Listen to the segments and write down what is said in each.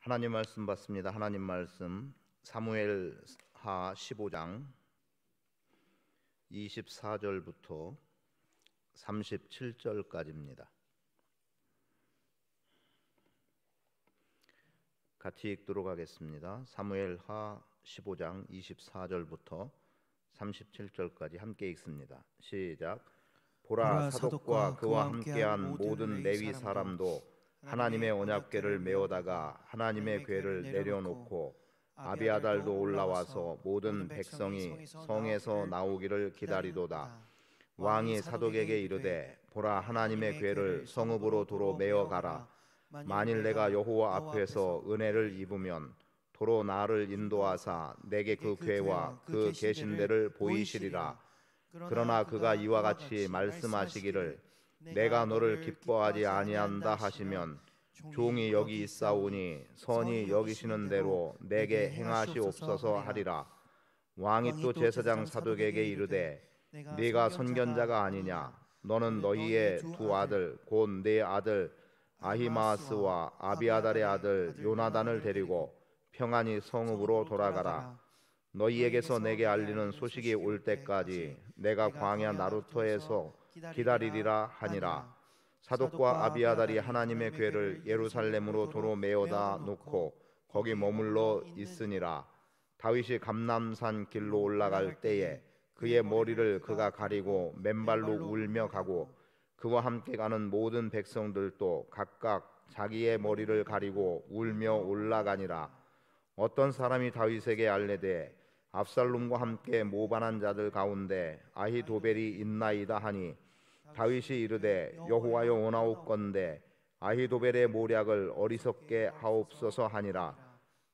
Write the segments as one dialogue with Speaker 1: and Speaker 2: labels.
Speaker 1: 하나님 말씀 받습니다. 하나님 말씀 사무엘하 15장 24절부터 37절까지입니다. 같이 읽도록 하겠습니다. 사무엘하 15장 24절부터 37절까지 함께 읽습니다. 시작. 보라, 사독과 그와 함께한 모든 레위 사람도 하나님의 언약궤를 메어다가 하나님의 궤를 내려놓고 아비아달도 올라와서 모든 백성이 성에서 나오기를 기다리도다. 왕이 사독에게 이르되, 보라, 하나님의 궤를 성읍으로 도로 메어 가라. 만일 내가 여호와 앞에서 은혜를 입으면 도로 나를 인도하사 내게 그 궤와 그 계신 데를 보이시리라. 그러나 그가 이와 같이 말씀하시기를 내가 너를 기뻐하지 아니한다 하시면 종이 여기 있사오니 선히 여기시는 대로 내게 행하시옵소서 하리라. 왕이 또 제사장 사독에게 이르되, 네가 선견자가 아니냐? 너는 너희의 두 아들 곧 네 아들 아히마아스와 아비아달의 아들 요나단을 데리고 평안히 성읍으로 돌아가라. 너희에게서 내게 알리는 소식이 올 때까지 내가 광야 나루터에서 기다리리라 하니라. 사독과 아비아달이 하나님의 궤를 예루살렘으로 도로 메어다 놓고 거기 머물러 있으니라. 다윗이 감람산 길로 올라갈 때에 그의 머리를 그가 가리고 맨발로 울며 가고 그와 함께 가는 모든 백성들도 각각 자기의 머리를 가리고 울며 올라가니라. 어떤 사람이 다윗에게 알레되 압살롬과 함께 모반한 자들 가운데 아히도벨이 있나이다 하니 다윗이 이르되 여호와여 원하옵건대 아히도벨의 모략을 어리석게 하옵소서 하니라.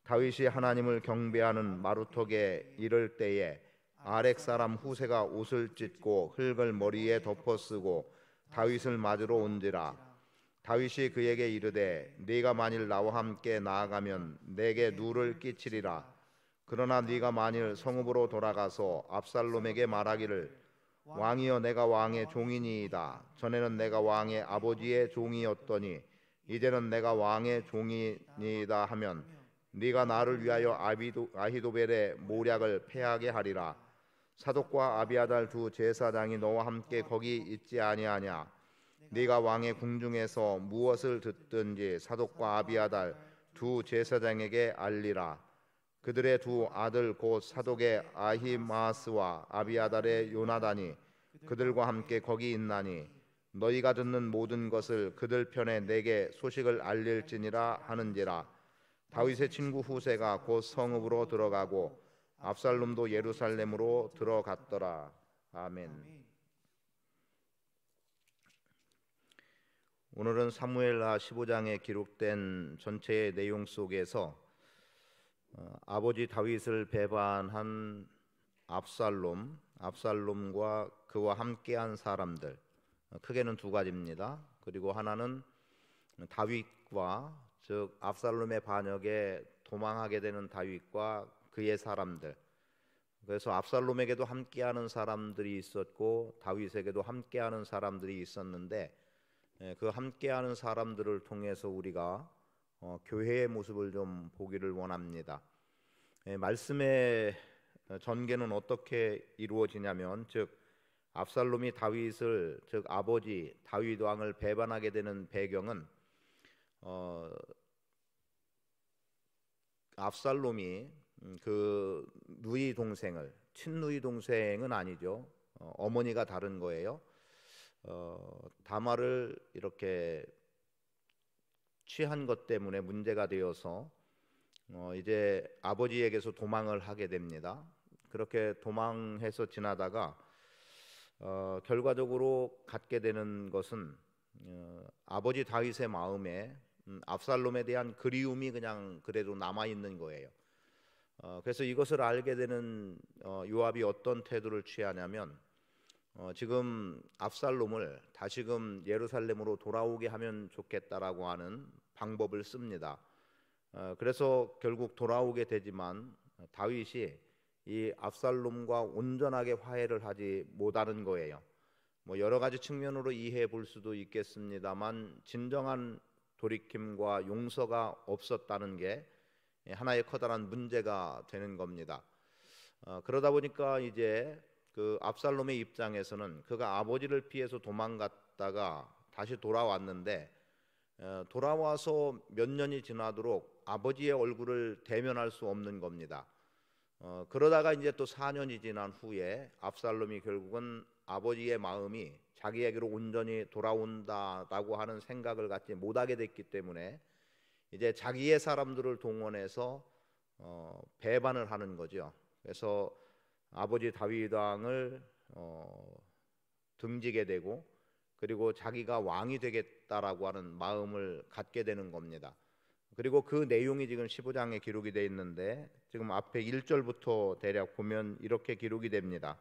Speaker 1: 다윗이 하나님을 경배하는 마루턱에 이를 때에 아렉 사람 후세가 옷을 찢고 흙을 머리에 덮어쓰고 다윗을 맞으러 온지라. 다윗이 그에게 이르되 네가 만일 나와 함께 나아가면 내게 누를 끼치리라. 그러나 네가 만일 성읍으로 돌아가서 압살롬에게 말하기를 왕이여 내가 왕의 종이니이다. 전에는 내가 왕의 아버지의 종이었더니 이제는 내가 왕의 종이니이다 하면 네가 나를 위하여 아히도벨의 모략을 패하게 하리라. 사독과 아비아달 두 제사장이 너와 함께 거기 있지 아니하냐? 네가 왕의 궁중에서 무엇을 듣든지 사독과 아비아달 두 제사장에게 알리라. 그들의 두 아들 곧 사독의 아히마아스와 아비아달의 요나단이 그들과 함께 거기 있나니 너희가 듣는 모든 것을 그들 편에 내게 소식을 알릴지니라 하는지라. 다윗의 친구 후세가 곧 성읍으로 들어가고 압살롬도 예루살렘으로 들어갔더라. 아멘. 오늘은 사무엘하 15장에 기록된 전체의 내용 속에서 아버지 다윗을 배반한 압살롬과 그와 함께한 사람들, 크게는 두 가지입니다. 그리고 하나는 다윗과, 즉 압살롬의 반역에 도망하게 되는 다윗과 그의 사람들. 그래서 압살롬에게도 함께하는 사람들이 있었고 다윗에게도 함께하는 사람들이 있었는데, 그 함께하는 사람들을 통해서 우리가 교회의 모습을 좀 보기를 원합니다. 말씀의 전개는 어떻게 이루어지냐면, 즉 압살롬이 다윗을, 즉 아버지 다윗 왕을 배반하게 되는 배경은 압살롬이 그 누이 동생을, 친누이 동생은 아니죠, 어머니가 다른 거예요. 다말을 이렇게 취한 것 때문에 문제가 되어서 이제 아버지에게서 도망을 하게 됩니다. 그렇게 도망해서 지나다가 결과적으로 갖게 되는 것은 아버지 다윗의 마음에 압살롬에 대한 그리움이 그냥 그래도 남아 있는 거예요. 그래서 이것을 알게 되는 요압이 어떤 태도를 취하냐면, 지금 압살롬을 다시금 예루살렘으로 돌아오게 하면 좋겠다라고 하는 방법을 씁니다. 그래서 결국 돌아오게 되지만 다윗이 이 압살롬과 온전하게 화해를 하지 못하는 거예요. 여러 가지 측면으로 이해해 볼 수도 있겠습니다만 진정한 돌이킴과 용서가 없었다는 게 하나의 커다란 문제가 되는 겁니다. 그러다 보니까 이제 그 압살롬의 입장에서는 그가 아버지를 피해서 도망갔다가 다시 돌아왔는데 돌아와서 몇 년이 지나도록 아버지의 얼굴을 대면할 수 없는 겁니다. 그러다가 이제 또 4년이 지난 후에 압살롬이 결국은 아버지의 마음이 자기에게로 온전히 돌아온다라고 하는 생각을 갖지 못하게 됐기 때문에 이제 자기의 사람들을 동원해서 배반을 하는 거죠. 그래서 아버지 다윗 왕을 등지게 되고 그리고 자기가 왕이 되겠다라고 하는 마음을 갖게 되는 겁니다. 그리고 그 내용이 지금 15장에 기록이 되어 있는데 지금 앞에 1절부터 대략 보면 이렇게 기록이 됩니다.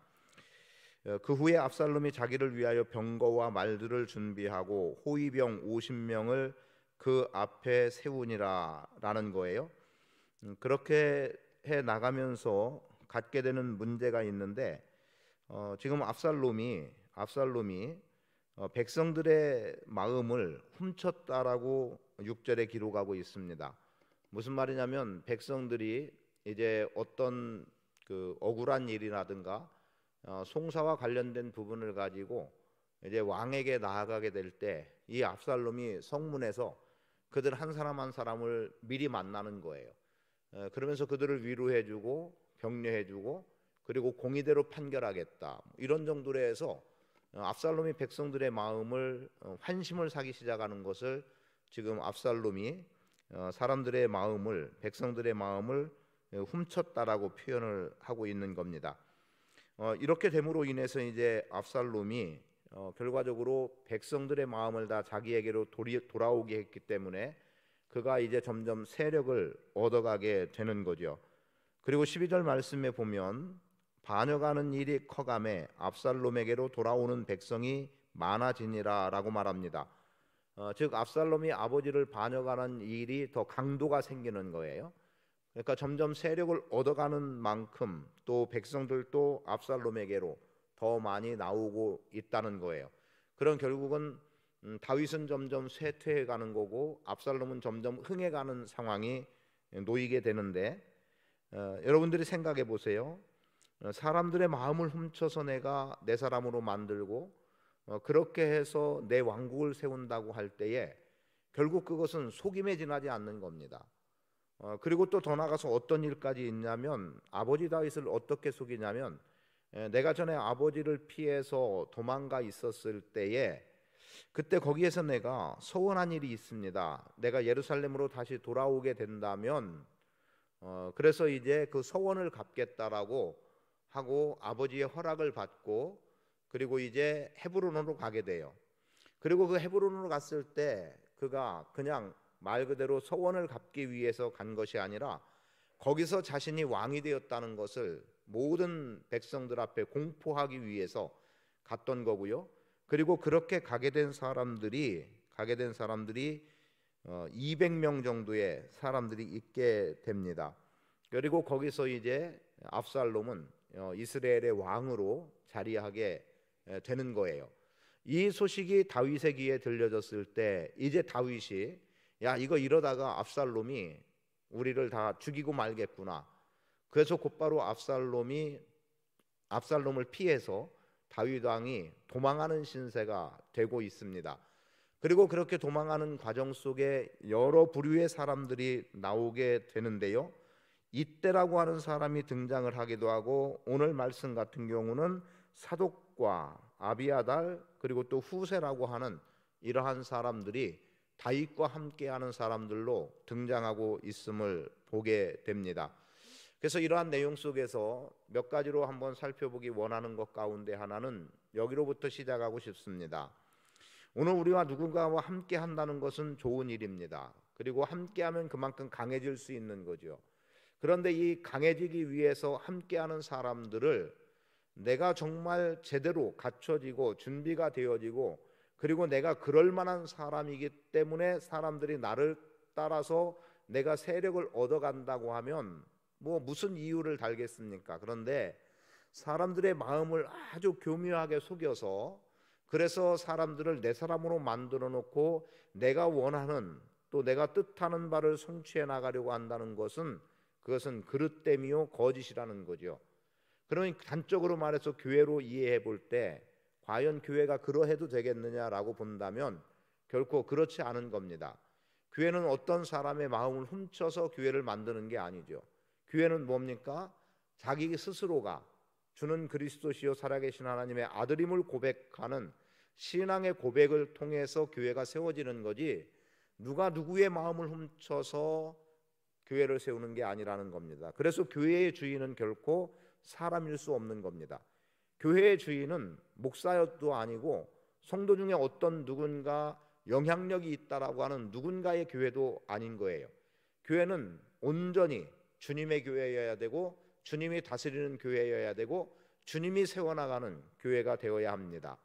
Speaker 1: 그 후에 압살롬이 자기를 위하여 병거와 말들을 준비하고 호위병 50명을 그 앞에 세우니라라는 거예요. 그렇게 해 나가면서 갖게 되는 문제가 있는데 지금 압살롬이 백성들의 마음을 훔쳤다라고 6절에 기록하고 있습니다. 무슨 말이냐면 백성들이 이제 어떤 그 억울한 일이라든가 송사와 관련된 부분을 가지고 이제 왕에게 나아가게 될 때 이 압살롬이 성문에서 그들 한 사람 한 사람을 미리 만나는 거예요. 그러면서 그들을 위로해주고 격려해주고 그리고 공의대로 판결하겠다 이런 정도로 해서 압살롬이 백성들의 마음을 환심을 사기 시작하는 것을 지금 압살롬이 사람들의 마음을 백성들의 마음을 훔쳤다라고 표현을 하고 있는 겁니다. 이렇게 됨으로 인해서 이제 압살롬이 결과적으로 백성들의 마음을 다 자기에게로 돌아오게 했기 때문에 그가 이제 점점 세력을 얻어가게 되는 거죠. 그리고 12절 말씀에 보면 반역하는 일이 커감에 압살롬에게로 돌아오는 백성이 많아지니라라고 말합니다. 즉 압살롬이 아버지를 반역하는 일이 더 강도가 생기는 거예요. 그러니까 점점 세력을 얻어가는 만큼 또 백성들도 압살롬에게로 더 많이 나오고 있다는 거예요. 그럼 결국은 다윗은 점점 쇠퇴해가는 거고 압살롬은 점점 흥해가는 상황이 놓이게 되는데 여러분들이 생각해 보세요. 사람들의 마음을 훔쳐서 내가 내 사람으로 만들고 그렇게 해서 내 왕국을 세운다고 할 때에 결국 그것은 속임에 지나지 않는 겁니다. 그리고 또 더 나가서 어떤 일까지 있냐면 아버지 다윗을 어떻게 속이냐면 내가 전에 아버지를 피해서 도망가 있었을 때에 그때 거기에서 내가 서원한 일이 있습니다. 내가 예루살렘으로 다시 돌아오게 된다면 그래서 이제 그 서원을 갚겠다라고 하고 아버지의 허락을 받고 그리고 이제 헤브론으로 가게 돼요. 그리고 그 헤브론으로 갔을 때 그가 그냥 말 그대로 서원을 갚기 위해서 간 것이 아니라 거기서 자신이 왕이 되었다는 것을 모든 백성들 앞에 공포하기 위해서 갔던 거고요. 그리고 그렇게 가게 된 사람들이 200명 정도의 사람들이 있게 됩니다. 그리고 거기서 이제 압살롬은 이스라엘의 왕으로 자리하게 되는 거예요. 이 소식이 다윗의 귀에 들려졌을 때 이제 다윗이 야 이거 이러다가 압살롬이 우리를 다 죽이고 말겠구나. 그래서 곧바로 압살롬을 피해서 다윗 왕이 도망하는 신세가 되고 있습니다. 그리고 그렇게 도망하는 과정 속에 여러 부류의 사람들이 나오게 되는데요. 이때라고 하는 사람이 등장을 하기도 하고 오늘 말씀 같은 경우는 사독과 아비아달 그리고 또 후세라고 하는 이러한 사람들이 다윗과 함께하는 사람들로 등장하고 있음을 보게 됩니다. 그래서 이러한 내용 속에서 몇 가지로 한번 살펴보기 원하는 것 가운데 하나는 여기로부터 시작하고 싶습니다. 오늘 우리와 누군가와 함께 한다는 것은 좋은 일입니다. 그리고 함께하면 그만큼 강해질 수 있는 거죠. 그런데 이 강해지기 위해서 함께하는 사람들을 내가 정말 제대로 갖춰지고 준비가 되어지고 그리고 내가 그럴 만한 사람이기 때문에 사람들이 나를 따라서 내가 세력을 얻어간다고 하면 뭐 무슨 이유를 달겠습니까? 그런데 사람들의 마음을 아주 교묘하게 속여서 그래서 사람들을 내 사람으로 만들어 놓고 내가 원하는 또 내가 뜻하는 바를 성취해 나가려고 한다는 것은 그것은 그릇됨이요 거짓이라는 거죠. 그러면 단적으로 말해서 교회로 이해해 볼 때 과연 교회가 그러해도 되겠느냐라고 본다면 결코 그렇지 않은 겁니다. 교회는 어떤 사람의 마음을 훔쳐서 교회를 만드는 게 아니죠. 교회는 뭡니까? 자기 스스로가 주는 그리스도시요 살아계신 하나님의 아들임을 고백하는 신앙의 고백을 통해서 교회가 세워지는 거지, 누가 누구의 마음을 훔쳐서 교회를 세우는 게 아니라는 겁니다. 그래서 교회의 주인은 결코 사람일 수 없는 겁니다. 교회의 주인은 목사여도 아니고 성도 중에 어떤 누군가 영향력이 있다라고 하는 누군가의 교회도 아닌 거예요. 교회는 온전히 주님의 교회여야 되고 주님이 다스리는 교회여야 되고 주님이 세워나가는 교회가 되어야 합니다.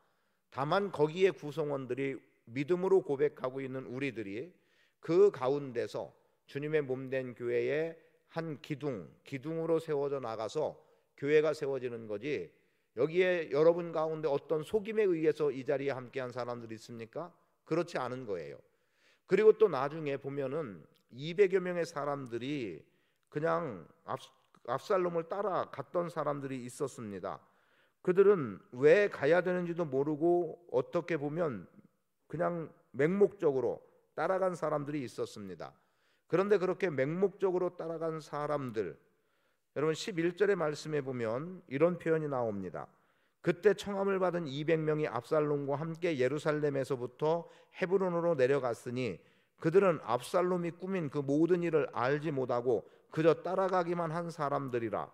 Speaker 1: 다만 거기에 구성원들이 믿음으로 고백하고 있는 우리들이 그 가운데서 주님의 몸된 교회의 한 기둥으로 세워져 나가서 교회가 세워지는 거지, 여기에 여러분 가운데 어떤 속임에 의해서 이 자리에 함께한 사람들이 있습니까? 그렇지 않은 거예요. 그리고 또 나중에 보면은 200여 명의 사람들이 그냥 압살롬을 따라갔던 사람들이 있었습니다. 그들은 왜 가야 되는지도 모르고 어떻게 보면 그냥 맹목적으로 따라간 사람들이 있었습니다. 그런데 그렇게 맹목적으로 따라간 사람들, 여러분 11절의 말씀에 보면 이런 표현이 나옵니다. 그때 청함을 받은 200명이 압살롬과 함께 예루살렘에서부터 헤브론으로 내려갔으니 그들은 압살롬이 꾸민 그 모든 일을 알지 못하고 그저 따라가기만 한 사람들이라.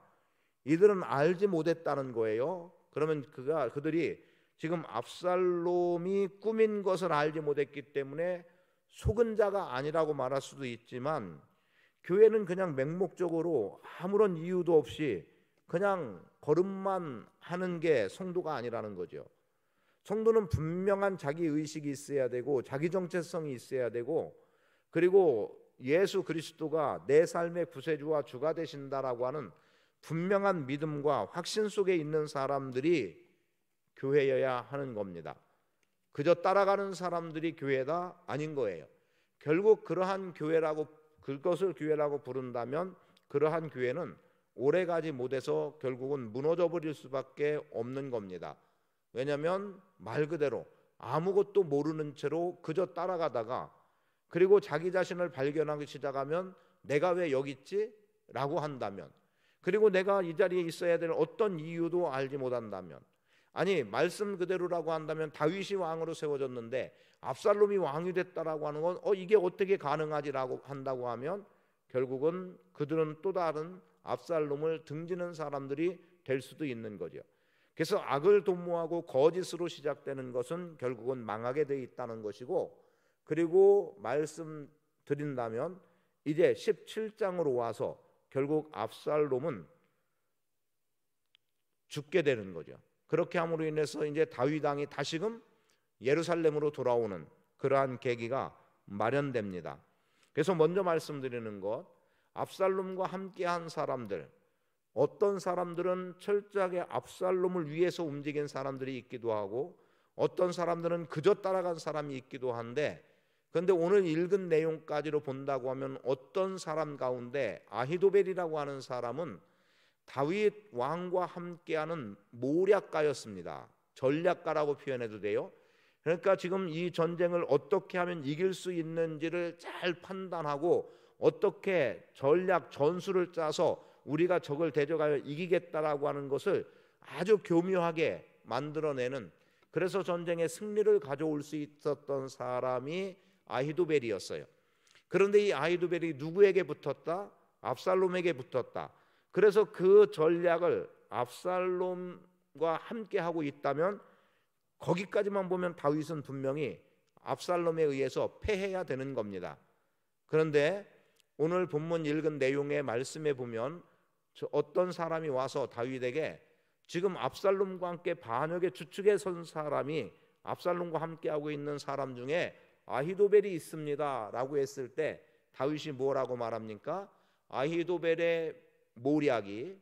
Speaker 1: 이들은 알지 못했다는 거예요. 그러면 그들이 지금 압살롬이 꾸민 것을 알지 못했기 때문에 속은 자가 아니라고 말할 수도 있지만, 교회는 그냥 맹목적으로 아무런 이유도 없이 그냥 걸음만 하는 게 성도가 아니라는 거죠. 성도는 분명한 자기 의식이 있어야 되고 자기 정체성이 있어야 되고, 그리고 예수 그리스도가 내 삶의 구세주와 주가 되신다라고 하는 분명한 믿음과 확신 속에 있는 사람들이 교회여야 하는 겁니다. 그저 따라가는 사람들이 교회다 아닌 거예요. 결국 그러한 교회라고, 그것을 교회라고 부른다면 그러한 교회는 오래가지 못해서 결국은 무너져 버릴 수밖에 없는 겁니다. 왜냐하면 말 그대로 아무것도 모르는 채로 그저 따라가다가, 그리고 자기 자신을 발견하기 시작하면 내가 왜 여기 있지? 라고 한다면, 그리고 내가 이 자리에 있어야 될 어떤 이유도 알지 못한다면, 아니 말씀 그대로라고 한다면 다윗이 왕으로 세워졌는데 압살롬이 왕이 됐다라고 하는 건 이게 어떻게 가능하지라고 한다고 하면 결국은 그들은 또 다른 압살롬을 등지는 사람들이 될 수도 있는 거죠. 그래서 악을 도모하고 거짓으로 시작되는 것은 결국은 망하게 돼 있다는 것이고, 그리고 말씀드린다면 이제 17장으로 와서 결국 압살롬은 죽게 되는 거죠. 그렇게 함으로 인해서 이제 다윗 왕이 다시금 예루살렘으로 돌아오는 그러한 계기가 마련됩니다. 그래서 먼저 말씀드리는 것, 압살롬과 함께한 사람들, 어떤 사람들은 철저하게 압살롬을 위해서 움직인 사람들이 있기도 하고 어떤 사람들은 그저 따라간 사람이 있기도 한데, 그런데 오늘 읽은 내용까지로 본다고 하면 어떤 사람 가운데 아히도벨이라고 하는 사람은 다윗 왕과 함께하는 모략가였습니다. 전략가라고 표현해도 돼요. 그러니까 지금 이 전쟁을 어떻게 하면 이길 수 있는지를 잘 판단하고 어떻게 전략 전술을 짜서 우리가 적을 대적하여 이기겠다라고 하는 것을 아주 교묘하게 만들어내는, 그래서 전쟁에 승리를 가져올 수 있었던 사람이 아히도벨이었어요. 그런데 이 아히도벨이 누구에게 붙었다? 압살롬에게 붙었다. 그래서 그 전략을 압살롬과 함께 하고 있다면 거기까지만 보면 다윗은 분명히 압살롬에 의해서 패해야 되는 겁니다. 그런데 오늘 본문 읽은 내용의 말씀에 보면 어떤 사람이 와서 다윗에게 지금 압살롬과 함께 반역의 주축에 선 사람이 압살롬과 함께하고 있는 사람 중에 아히도벨이 있습니다 라고 했을 때 다윗이 뭐라고 말합니까? 아히도벨의 모략이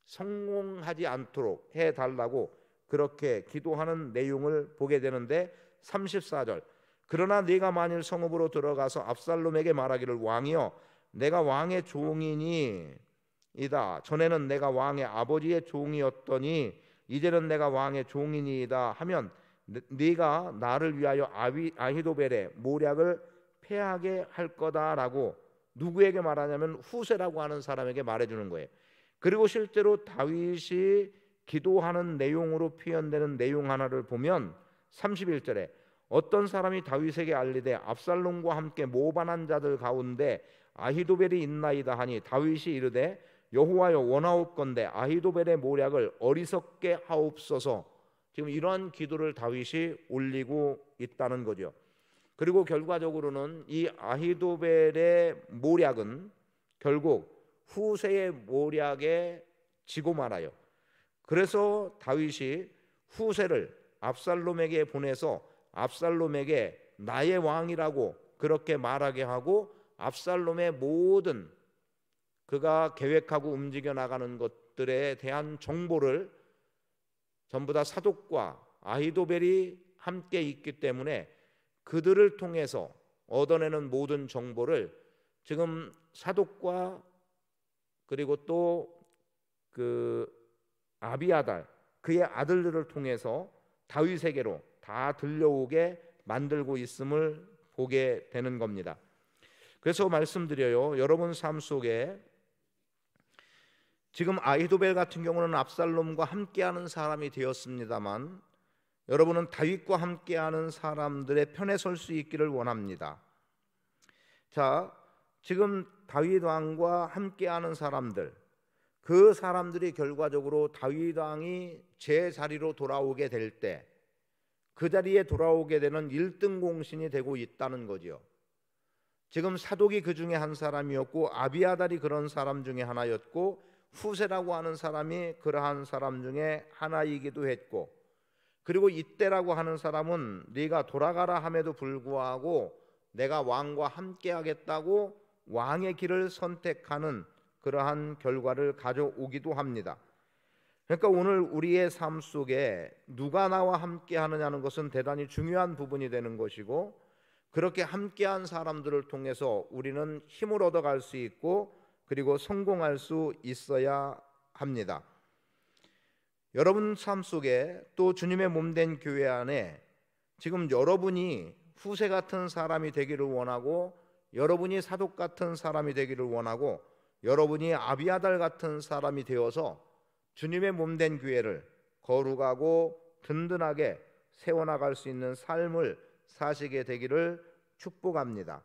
Speaker 1: 성공하지 않도록 해달라고 그렇게 기도하는 내용을 보게 되는데 34절 그러나 네가 만일 성읍으로 들어가서 압살롬에게 말하기를 왕이여 내가 왕의 종이니이다. 전에는 내가 왕의 아버지의 종이었더니 이제는 내가 왕의 종이니이다 하면 네가 나를 위하여 아히도벨의 모략을 패하게 할 거다라고 누구에게 말하냐면 후세라고 하는 사람에게 말해주는 거예요. 그리고 실제로 다윗이 기도하는 내용으로 표현되는 내용 하나를 보면 31절에 어떤 사람이 다윗에게 알리되 압살롬과 함께 모반한 자들 가운데 아히도벨이 있나이다 하니 다윗이 이르되 여호와여 원하옵건대 아히도벨의 모략을 어리석게 하옵소서. 지금 이러한 기도를 다윗이 올리고 있다는 거죠. 그리고 결과적으로는 이 아히도벨의 모략은 결국 후세의 모략에 지고 말아요. 그래서 다윗이 후세를 압살롬에게 보내서 압살롬에게 나의 왕이라고 그렇게 말하게 하고 압살롬의 모든 그가 계획하고 움직여 나가는 것들에 대한 정보를 전부 다 사독과 아히도벨이 함께 있기 때문에 그들을 통해서 얻어내는 모든 정보를 지금 사독과 그리고 또 그 아비아달 그의 아들들을 통해서 다윗에게로 다 들려오게 만들고 있음을 보게 되는 겁니다. 그래서 말씀드려요. 여러분 삶 속에 지금 아히도벨 같은 경우는 압살롬과 함께하는 사람이 되었습니다만 여러분은 다윗과 함께하는 사람들의 편에 설 수 있기를 원합니다. 자, 지금 다윗 왕과 함께하는 사람들, 그 사람들이 결과적으로 다윗 왕이 제 자리로 돌아오게 될 때 그 자리에 돌아오게 되는 1등 공신이 되고 있다는 거죠. 지금 사독이 그 중에 한 사람이었고 아비아달이 그런 사람 중에 하나였고 후세라고 하는 사람이 그러한 사람 중에 하나이기도 했고 그리고 이때라고 하는 사람은 네가 돌아가라 함에도 불구하고 내가 왕과 함께 하겠다고 왕의 길을 선택하는 그러한 결과를 가져오기도 합니다. 그러니까 오늘 우리의 삶 속에 누가 나와 함께 하느냐는 것은 대단히 중요한 부분이 되는 것이고 그렇게 함께한 사람들을 통해서 우리는 힘을 얻어갈 수 있고 그리고 성공할 수 있어야 합니다. 여러분 삶 속에 또 주님의 몸된 교회 안에 지금 여러분이 후세 같은 사람이 되기를 원하고 여러분이 사독 같은 사람이 되기를 원하고 여러분이 아비아달 같은 사람이 되어서 주님의 몸된 교회를 거룩하고 든든하게 세워나갈 수 있는 삶을 사시게 되기를 축복합니다.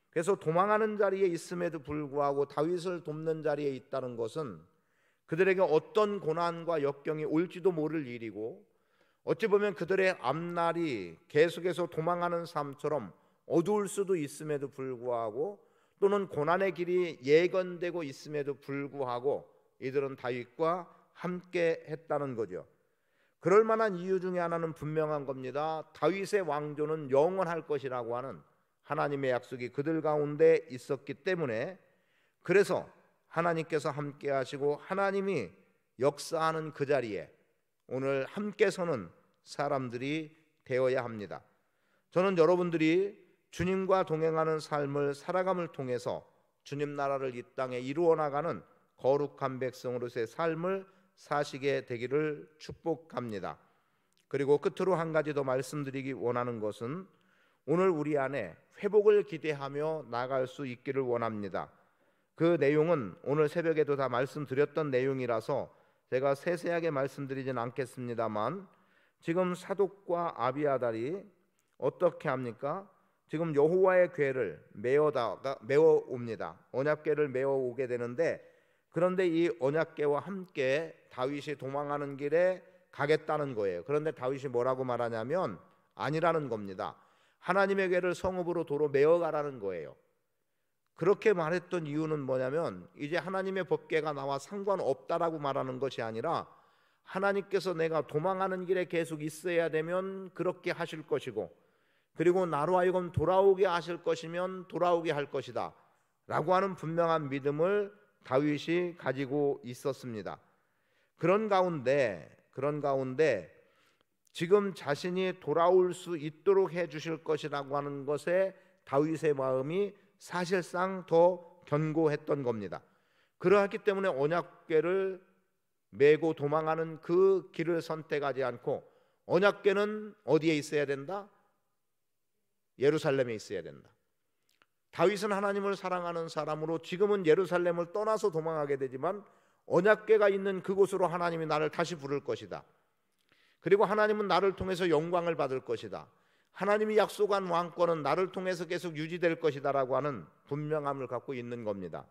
Speaker 1: 그래서 도망하는 자리에 있음에도 불구하고 다윗을 돕는 자리에 있다는 것은 그들에게 어떤 고난과 역경이 올지도 모를 일이고 어찌 보면 그들의 앞날이 계속해서 도망하는 삶처럼 어두울 수도 있음에도 불구하고 또는 고난의 길이 예견되고 있음에도 불구하고 이들은 다윗과 함께 했다는 거죠. 그럴 만한 이유 중에 하나는 분명한 겁니다. 다윗의 왕조는 영원할 것이라고 하는 하나님의 약속이 그들 가운데 있었기 때문에 그래서 하나님께서 함께 하시고 하나님이 역사하는 그 자리에 오늘 함께 서는 사람들이 되어야 합니다. 저는 여러분들이 주님과 동행하는 삶을 살아감을 통해서 주님 나라를 이 땅에 이루어 나가는 거룩한 백성으로서의 삶을 사시게 되기를 축복합니다. 그리고 끝으로 한 가지 더 말씀드리기 원하는 것은 오늘 우리 안에 회복을 기대하며 나갈 수 있기를 원합니다. 그 내용은 오늘 새벽에도 다 말씀드렸던 내용이라서 제가 세세하게 말씀드리진 않겠습니다만 지금 사독과 아비아달이 어떻게 합니까? 지금 여호와의 궤를 메어 옵니다. 언약궤를 메어 오게 되는데 그런데 이 언약궤와 함께 다윗이 도망하는 길에 가겠다는 거예요. 그런데 다윗이 뭐라고 말하냐면 아니라는 겁니다. 하나님의 궤를 성읍으로 도로 메어 가라는 거예요. 그렇게 말했던 이유는 뭐냐면 이제 하나님의 법궤가 나와 상관없다라고 말하는 것이 아니라 하나님께서 내가 도망하는 길에 계속 있어야 되면 그렇게 하실 것이고 그리고 나로 하여금 돌아오게 하실 것이면 돌아오게 할 것이다 라고 하는 분명한 믿음을 다윗이 가지고 있었습니다. 그런 가운데 지금 자신이 돌아올 수 있도록 해 주실 것이라고 하는 것에 다윗의 마음이 사실상 더 견고했던 겁니다. 그러했기 때문에 언약궤를 메고 도망하는 그 길을 선택하지 않고, 언약궤는 어디에 있어야 된다? 예루살렘에 있어야 된다. 다윗은 하나님을 사랑하는 사람으로 지금은 예루살렘을 떠나서 도망하게 되지만 언약궤가 있는 그곳으로 하나님이 나를 다시 부를 것이다. 그리고 하나님은 나를 통해서 영광을 받을 것이다. 하나님이 약속한 왕권은 나를 통해서 계속 유지될 것이다 라고 하는 분명함을 갖고 있는 겁니다.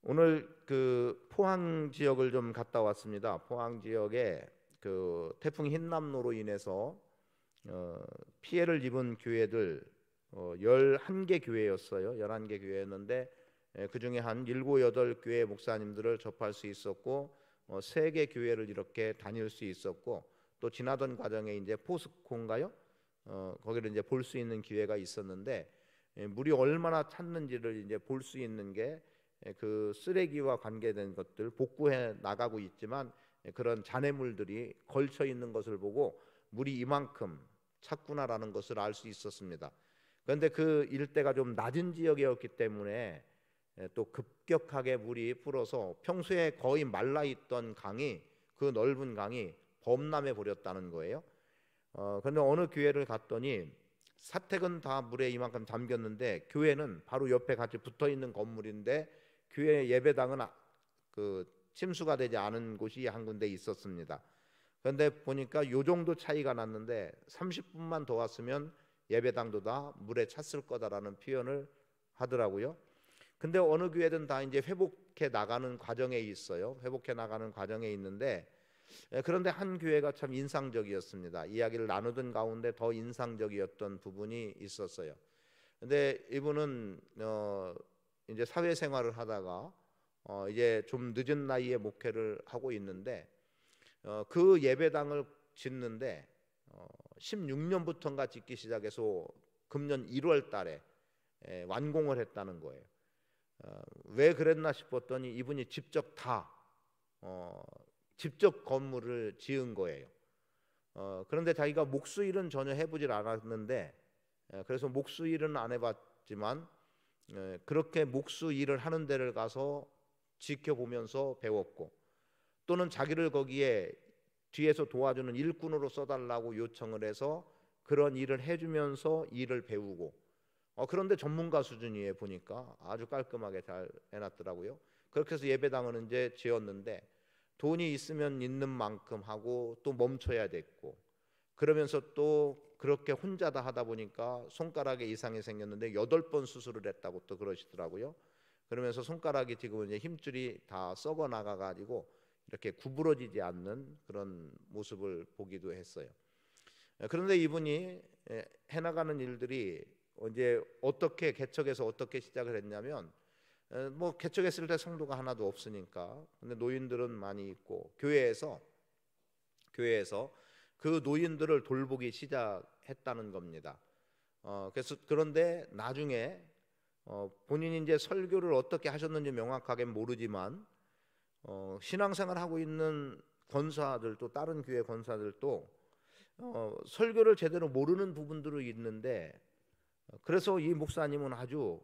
Speaker 1: 오늘 그 포항 지역을 좀 갔다 왔습니다. 포항 지역에 그 태풍 흰남노로 인해서 피해를 입은 교회들 11개 교회였어요. 11개 교회였는데 그중에 한 7, 8교회 목사님들을 접할 수 있었고 3개 교회를 이렇게 다닐 수 있었고, 또 지나던 과정에 이제 포스코인가요? 거기를 이제 볼 수 있는 기회가 있었는데, 물이 얼마나 찼는지를 이제 볼 수 있는 게 그 쓰레기와 관계된 것들 복구해 나가고 있지만 그런 잔해물들이 걸쳐 있는 것을 보고 물이 이만큼 찼구나라는 것을 알 수 있었습니다. 그런데 그 일대가 좀 낮은 지역이었기 때문에 또 급격하게 물이 불어서 평소에 거의 말라있던 강이, 그 넓은 강이 범람해 버렸다는 거예요. 그런데 어느 교회를 갔더니 사택은 다 물에 이만큼 잠겼는데 교회는 바로 옆에 같이 붙어 있는 건물인데 교회 예배당은 그 침수가 되지 않은 곳이 한 군데 있었습니다. 그런데 보니까 요 정도 차이가 났는데 30분만 더 왔으면 예배당도 다 물에 찼을 거다라는 표현을 하더라고요. 근데 어느 교회든 다 이제 회복해 나가는 과정에 있어요. 회복해 나가는 과정에 있는데, 그런데 한 교회가 참 인상적이었습니다. 이야기를 나누던 가운데 더 인상적이었던 부분이 있었어요. 근데 이분은 이제 사회생활을 하다가 이제 좀 늦은 나이에 목회를 하고 있는데 그 예배당을 짓는데 16년부터인가 짓기 시작해서 금년 1월 달에 완공을 했다는 거예요. 왜 그랬나 싶었더니 이분이 직접 직접 건물을 지은 거예요. 그런데 자기가 목수일은 전혀 해보질 않았는데, 그래서 목수일은 안 해봤지만 그렇게 목수일을 하는 데를 가서 지켜보면서 배웠고, 또는 자기를 거기에 뒤에서 도와주는 일꾼으로 써달라고 요청을 해서 그런 일을 해주면서 일을 배우고, 그런데 전문가 수준이에요. 보니까 아주 깔끔하게 잘 해놨더라고요. 그렇게 해서 예배당은 이제 지었는데 돈이 있으면 있는 만큼 하고 또 멈춰야 됐고, 그러면서 또 그렇게 혼자다 하다 보니까 손가락에 이상이 생겼는데 8번 수술을 했다고 또 그러시더라고요. 그러면서 손가락이 지금 이제 힘줄이 다 썩어 나가 가지고 이렇게 구부러지지 않는 그런 모습을 보기도 했어요. 그런데 이분이 해나가는 일들이 이제 어떻게 개척해서 어떻게 시작을 했냐면, 뭐 개척했을 때 성도가 하나도 없으니까, 근데 노인들은 많이 있고 교회에서 그 노인들을 돌보기 시작했다는 겁니다. 그래서 그런데 나중에 본인이 이제 설교를 어떻게 하셨는지 명확하게 모르지만 신앙생활 하고 있는 권사들도, 다른 교회 권사들도 설교를 제대로 모르는 부분들이 있는데, 그래서 이 목사님은 아주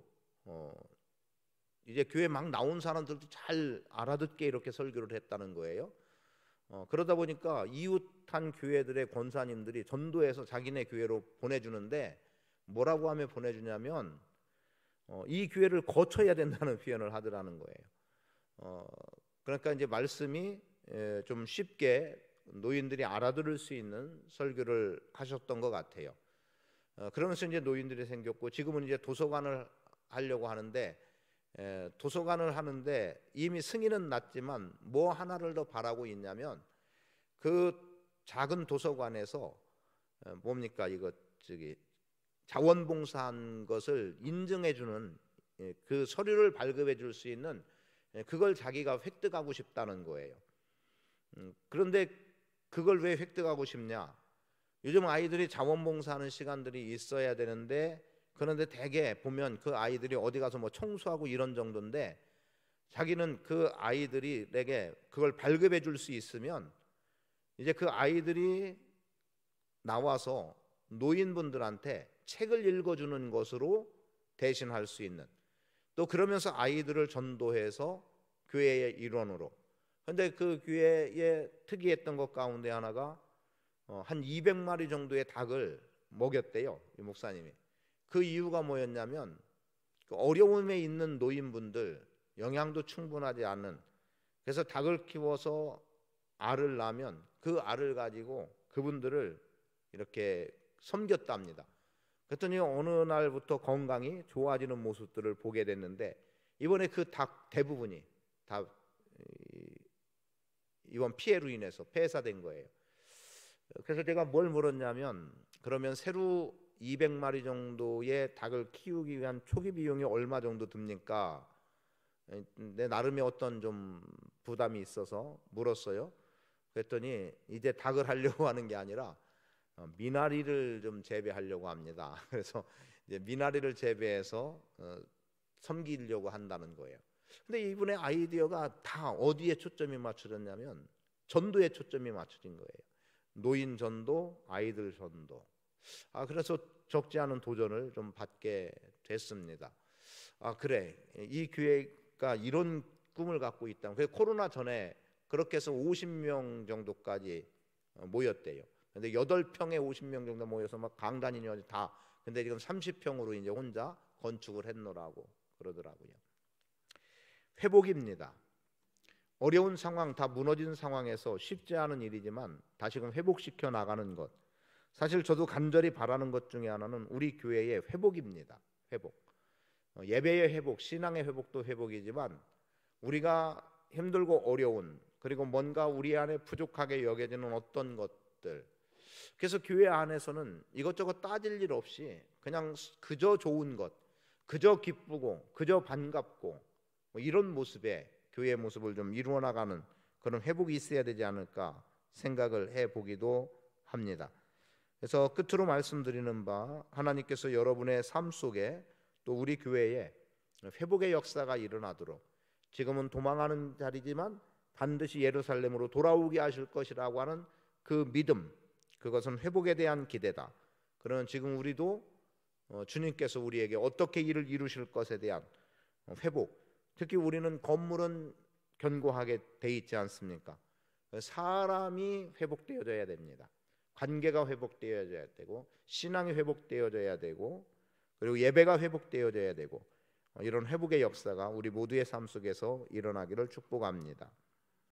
Speaker 1: 이제 교회 막 나온 사람들도 잘 알아듣게 이렇게 설교를 했다는 거예요. 그러다 보니까 이웃한 교회들의 권사님들이 전도해서 자기네 교회로 보내주는데 뭐라고 하며 보내주냐면 이 교회를 거쳐야 된다는 표현을 하더라는 거예요. 그러니까 이제 말씀이 좀 쉽게 노인들이 알아들을 수 있는 설교를 하셨던 것 같아요. 그러면서 이제 노인들이 생겼고, 지금은 이제 도서관을 하려고 하는데, 도서관을 하는데 이미 승인은 났지만 뭐 하나를 더 바라고 있냐면, 그 작은 도서관에서 뭡니까 이거 자원봉사한 것을 인증해주는 그 서류를 발급해줄 수 있는 그걸 자기가 획득하고 싶다는 거예요. 그런데 그걸 왜 획득하고 싶냐? 요즘 아이들이 자원봉사하는 시간들이 있어야 되는데, 그런데 대개 보면 그 아이들이 어디 가서 뭐 청소하고 이런 정도인데, 자기는 그 아이들이 내게 그걸 발급해 줄 수 있으면 이제 그 아이들이 나와서 노인분들한테 책을 읽어주는 것으로 대신할 수 있는, 또 그러면서 아이들을 전도해서 교회의 일원으로. 그런데 그 교회에 특이했던 것 가운데 하나가 한 200마리 정도의 닭을 먹였대요, 이 목사님이. 그 이유가 뭐였냐면 그 어려움에 있는 노인분들, 영양도 충분하지 않은, 그래서 닭을 키워서 알을 낳으면 그 알을 가지고 그분들을 이렇게 섬겼답니다. 그랬더니 어느 날부터 건강이 좋아지는 모습들을 보게 됐는데, 이번에 그 닭 대부분이 다 이번 피해로 인해서 폐사된 거예요. 그래서 제가 뭘 물었냐면, 그러면 새로 200마리 정도의 닭을 키우기 위한 초기 비용이 얼마 정도 듭니까? 내 나름의 어떤 좀 부담이 있어서 물었어요. 그랬더니 이제 닭을 하려고 하는 게 아니라 미나리를 좀 재배하려고 합니다. 그래서 이제 미나리를 재배해서 섬기려고 한다는 거예요. 근데 이분의 아이디어가 다 어디에 초점이 맞춰졌냐면 전도에 초점이 맞춰진 거예요. 노인 전도, 아이들 전도. 그래서 적지 않은 도전을 좀 받게 됐습니다. 그래, 이 교회가 이런 꿈을 갖고 있다. 그래서 코로나 전에 그렇게 해서 50명 정도까지 모였대요. 근데 8평에 50명 정도 모여서 막 강단이니 다. 근데 지금 30평으로 이제 혼자 건축을 했노라고 그러더라고요. 회복입니다. 어려운 상황, 다 무너진 상황에서 쉽지 않은 일이지만 다시금 회복시켜 나가는 것. 사실 저도 간절히 바라는 것 중에 하나는 우리 교회의 회복입니다. 회복. 예배의 회복, 신앙의 회복도 회복이지만 우리가 힘들고 어려운, 그리고 뭔가 우리 안에 부족하게 여겨지는 어떤 것들, 그래서 교회 안에서는 이것저것 따질 일 없이 그냥 그저 좋은 것, 그저 기쁘고 그저 반갑고 이런 모습에 교회의 모습을 좀 이루어 나가는 그런 회복이 있어야 되지 않을까 생각을 해보기도 합니다. 그래서 끝으로 말씀드리는 바, 하나님께서 여러분의 삶 속에 또 우리 교회에 회복의 역사가 일어나도록, 지금은 도망하는 자리지만 반드시 예루살렘으로 돌아오게 하실 것이라고 하는 그 믿음, 그것은 회복에 대한 기대다. 그러나 지금 우리도 주님께서 우리에게 어떻게 일을 이루실 것에 대한 회복, 특히 우리는 건물은 견고하게 돼 있지 않습니까? 사람이 회복되어져야 됩니다. 관계가 회복되어져야 되고, 신앙이 회복되어져야 되고, 그리고 예배가 회복되어져야 되고, 이런 회복의 역사가 우리 모두의 삶 속에서 일어나기를 축복합니다.